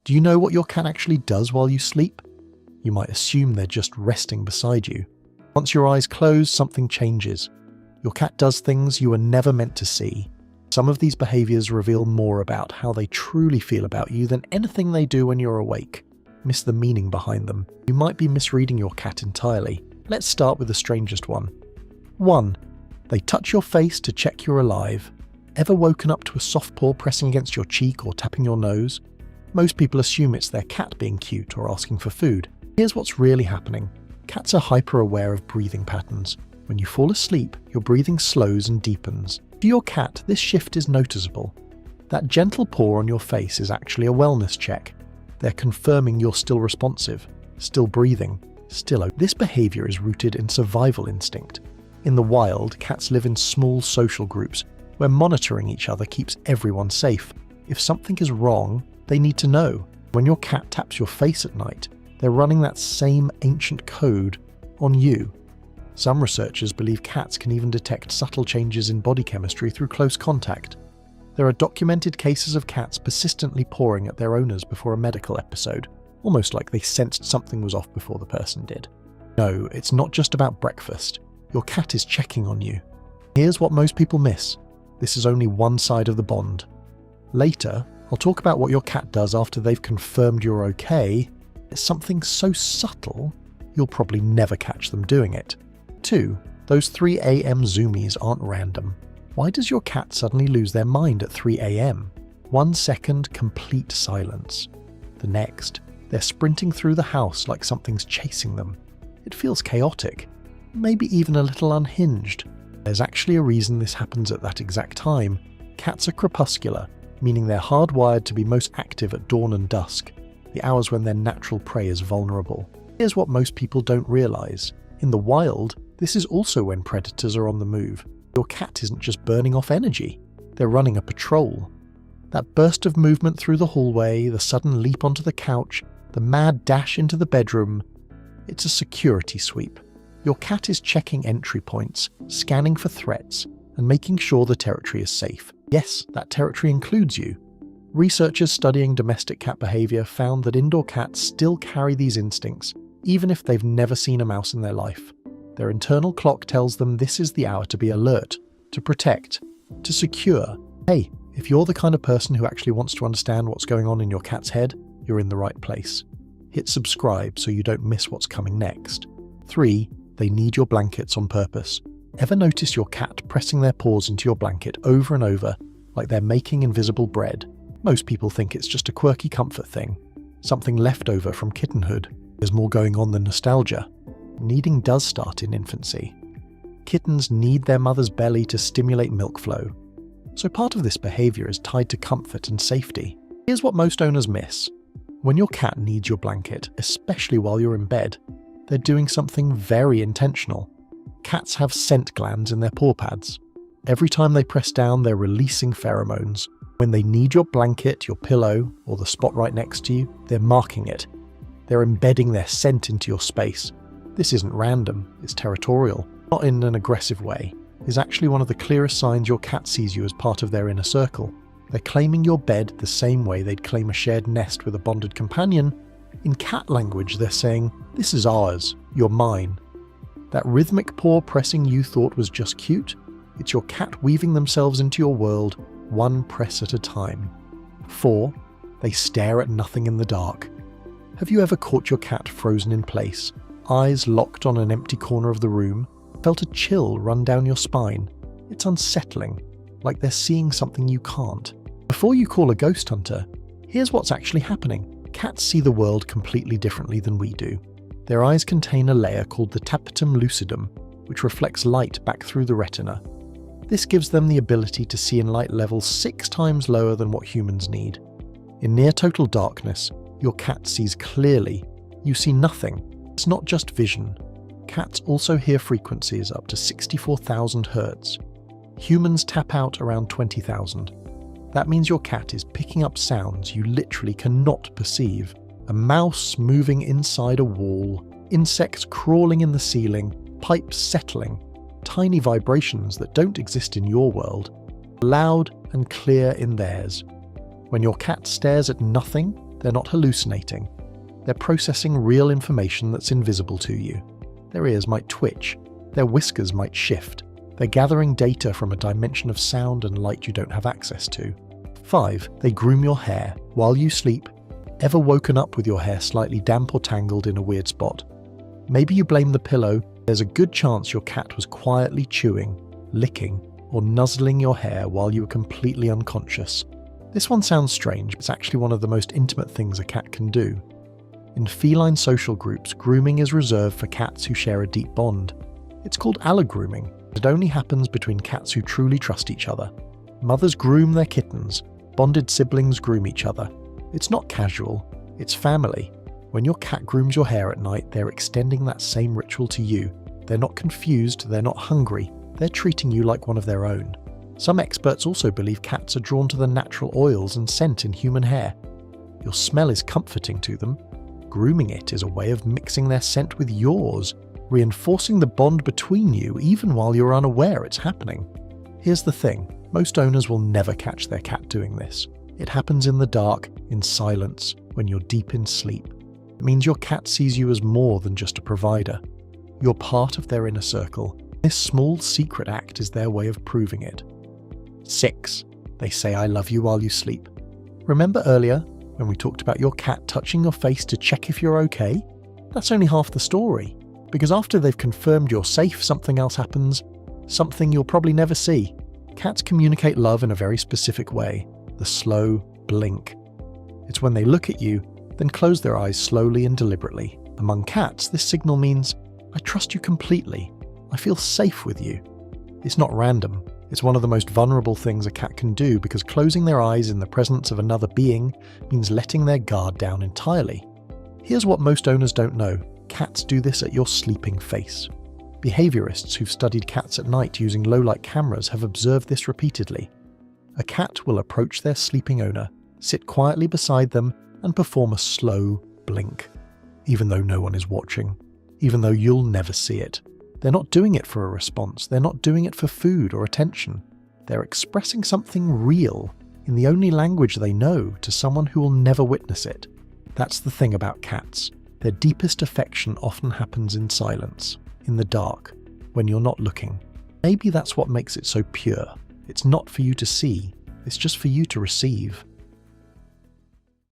Do you know what your cat actually does while you sleep? You might assume they're just resting beside you. Once your eyes close, something changes. Your cat does things you were never meant to see. Some of these behaviors reveal more about how they truly feel about you than anything they do when you're awake. Miss the meaning behind them. You might be misreading your cat entirely. Let's start with the strangest one. 1. They touch your face to check you're alive. Ever woken up to a soft paw pressing against your cheek or tapping your nose? Most people assume it's their cat being cute or asking for food. Here's what's really happening. Cats are hyper-aware of breathing patterns. When you fall asleep, your breathing slows and deepens. For your cat, this shift is noticeable. That gentle paw on your face is actually a wellness check. They're confirming you're still responsive, still breathing, still okay. This behavior is rooted in survival instinct. In the wild, cats live in small social groups where monitoring each other keeps everyone safe. If something is wrong, they need to know. When your cat taps your face at night, they're running that same ancient code on you. Some researchers believe cats can even detect subtle changes in body chemistry through close contact. There are documented cases of cats persistently pawing at their owners before a medical episode, almost like they sensed something was off before the person did. No, it's not just about breakfast. Your cat is checking on you. Here's what most people miss. This is only one side of the bond. Later, I'll talk about what your cat does after they've confirmed you're okay. It's something so subtle, you'll probably never catch them doing it. 2. Those 3 a.m. zoomies aren't random. Why does your cat suddenly lose their mind at 3 a.m? 1 second, complete silence. The next, they're sprinting through the house like something's chasing them. It feels chaotic, maybe even a little unhinged. There's actually a reason this happens at that exact time. Cats are crepuscular, meaning they're hardwired to be most active at dawn and dusk, the hours when their natural prey is vulnerable. Here's what most people don't realize. In the wild, this is also when predators are on the move. Your cat isn't just burning off energy, they're running a patrol. That burst of movement through the hallway, the sudden leap onto the couch, the mad dash into the bedroom, it's a security sweep. Your cat is checking entry points, scanning for threats, and making sure the territory is safe. Yes, that territory includes you. Researchers studying domestic cat behavior found that indoor cats still carry these instincts, even if they've never seen a mouse in their life. Their internal clock tells them this is the hour to be alert, to protect, to secure. Hey, if you're the kind of person who actually wants to understand what's going on in your cat's head, you're in the right place. Hit subscribe so you don't miss what's coming next. 3. They need your blankets on purpose. Ever notice your cat pressing their paws into your blanket over and over, like they're making invisible bread? Most people think it's just a quirky comfort thing, something left over from kittenhood. There's more going on than nostalgia. Kneading does start in infancy. Kittens need their mother's belly to stimulate milk flow. So part of this behavior is tied to comfort and safety. Here's what most owners miss. When your cat needs your blanket, especially while you're in bed, they're doing something very intentional. Cats have scent glands in their paw pads. Every time they press down, they're releasing pheromones. When they need your blanket, your pillow, or the spot right next to you, they're marking it. They're embedding their scent into your space. This isn't random, it's territorial. Not in an aggressive way. It's actually one of the clearest signs your cat sees you as part of their inner circle. They're claiming your bed the same way they'd claim a shared nest with a bonded companion. In cat language, they're saying, "This is ours, you're mine." That rhythmic paw pressing you thought was just cute? It's your cat weaving themselves into your world, one press at a time. 4. They stare at nothing in the dark. Have you ever caught your cat frozen in place, eyes locked on an empty corner of the room, felt a chill run down your spine? It's unsettling, like they're seeing something you can't. Before you call a ghost hunter, here's what's actually happening. Cats see the world completely differently than we do. Their eyes contain a layer called the tapetum lucidum, which reflects light back through the retina. This gives them the ability to see in light levels 6 times lower than what humans need. In near total darkness, your cat sees clearly. You see nothing. It's not just vision. Cats also hear frequencies up to 64,000 Hz. Humans tap out around 20,000. That means your cat is picking up sounds you literally cannot perceive. A mouse moving inside a wall, insects crawling in the ceiling, pipes settling, tiny vibrations that don't exist in your world, loud and clear in theirs. When your cat stares at nothing, They're not hallucinating. They're processing real information that's invisible to you. Their ears might twitch. Their whiskers might shift. They're gathering data from a dimension of sound and light you don't have access to. 5. They groom your hair while you sleep. Ever woken up with your hair slightly damp or tangled in a weird spot? Maybe you blame the pillow. There's a good chance your cat was quietly chewing, licking, or nuzzling your hair while you were completely unconscious. This one sounds strange, but it's actually one of the most intimate things a cat can do. In feline social groups, grooming is reserved for cats who share a deep bond. It's called allogrooming. It only happens between cats who truly trust each other. Mothers groom their kittens. Bonded siblings groom each other. It's not casual, it's family. When your cat grooms your hair at night, they're extending that same ritual to you. They're not confused, they're not hungry, they're treating you like one of their own. Some experts also believe cats are drawn to the natural oils and scent in human hair. Your smell is comforting to them. Grooming it is a way of mixing their scent with yours, reinforcing the bond between you even while you're unaware it's happening. Here's the thing, most owners will never catch their cat doing this. It happens in the dark, in silence, when you're deep in sleep. It means your cat sees you as more than just a provider. You're part of their inner circle. This small secret act is their way of proving it. 6. They say I love you while you sleep. Remember earlier when we talked about your cat touching your face to check if you're okay? That's only half the story, because after they've confirmed you're safe, something else happens, something you'll probably never see. Cats communicate love in a very specific way, the slow blink. It's when they look at you, then close their eyes slowly and deliberately. Among cats, this signal means, I trust you completely. I feel safe with you. It's not random. It's one of the most vulnerable things a cat can do because closing their eyes in the presence of another being means letting their guard down entirely. Here's what most owners don't know. Cats do this at your sleeping face. Behaviorists who've studied cats at night using low-light cameras have observed this repeatedly. A cat will approach their sleeping owner, sit quietly beside them, and perform a slow blink, even though no one is watching, even though you'll never see it. They're not doing it for a response, they're not doing it for food or attention. They're expressing something real, in the only language they know, to someone who will never witness it. That's the thing about cats. Their deepest affection often happens in silence, in the dark, when you're not looking. Maybe that's what makes it so pure. It's not for you to see, it's just for you to receive.